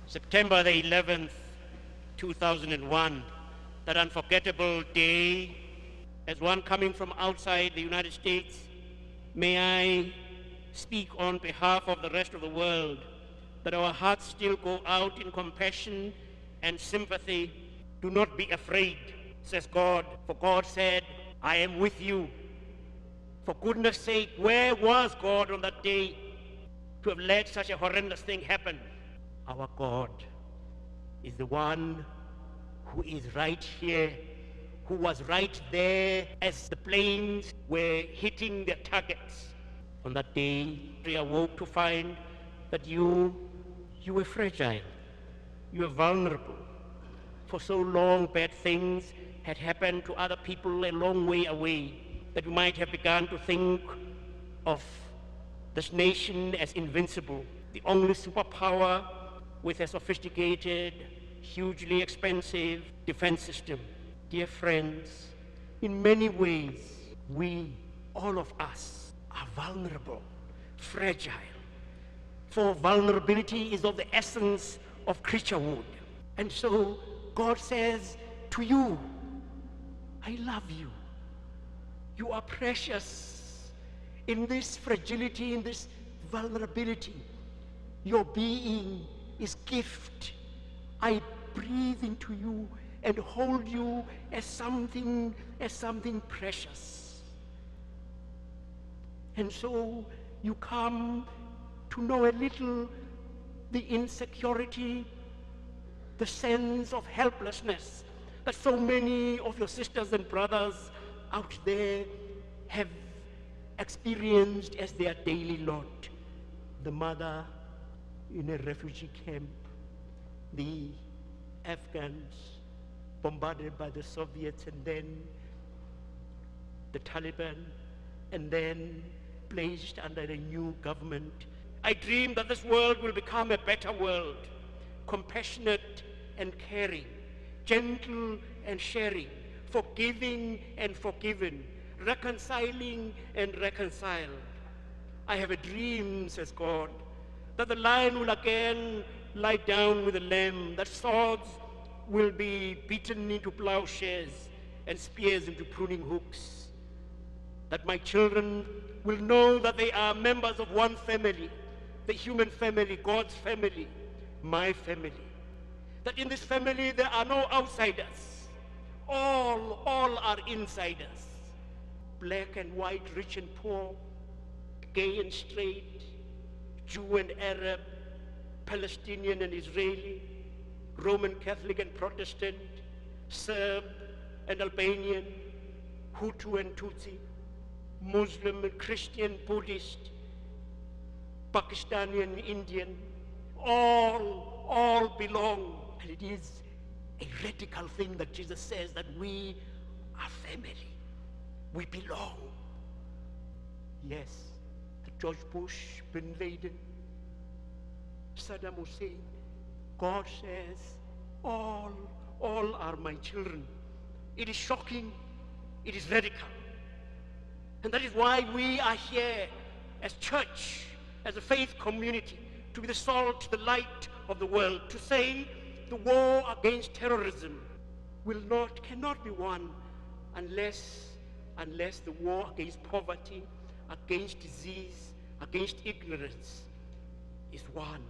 September the 11th, 2001, that unforgettable day, as one coming from outside the United States, may I speak on behalf of the rest of the world that our hearts still go out in compassion and sympathy. Do not be afraid, says God, for God said, I am with you. For goodness sake, where was God on that day to have let such a horrendous thing happen? Our God is the one who is right here, who was right there as the planes were hitting their targets. On that day, we awoke to find that you were fragile, you were vulnerable. For so long, bad things had happened to other people a long way away that you might have begun to think of this nation as invincible, the only superpower with a sophisticated, hugely expensive defense system. Dear friends, in many ways, we, all of us, are vulnerable, fragile. For vulnerability is of the essence of creaturehood. And so God says to you, I love you. You are precious. In this fragility, in this vulnerability, your being is gift. I breathe into you and hold you as something precious. And so you come to know a little the insecurity, the sense of helplessness that so many of your sisters and brothers out there have experienced as their daily lot. The mother in a refugee camp, the Afghans bombarded by the Soviets, and then the Taliban, and then placed under a new government. I dream that this world will become a better world, compassionate and caring, gentle and sharing, forgiving and forgiven, reconciling and reconciled. I have a dream, says God, that the lion will again lie down with the lamb, that swords will be beaten into plowshares and spears into pruning hooks, that my children will know that they are members of one family, the human family, God's family, my family. That in this family there are no outsiders. All are insiders. Black and white, rich and poor, gay and straight, Jew and Arab, Palestinian and Israeli, Roman Catholic and Protestant, Serb and Albanian, Hutu and Tutsi, Muslim and Christian, Buddhist, Pakistani and Indian, all belong. And it is a radical thing that Jesus says that we are family. We belong. Yes, the George Bush, Bin Laden, Saddam Hussein, God says, all are my children. It is shocking, it is radical. And that is why we are here as church, as a faith community, to be the salt, the light of the world, to say the war against terrorism cannot be won unless the war against poverty, against disease, against ignorance is won.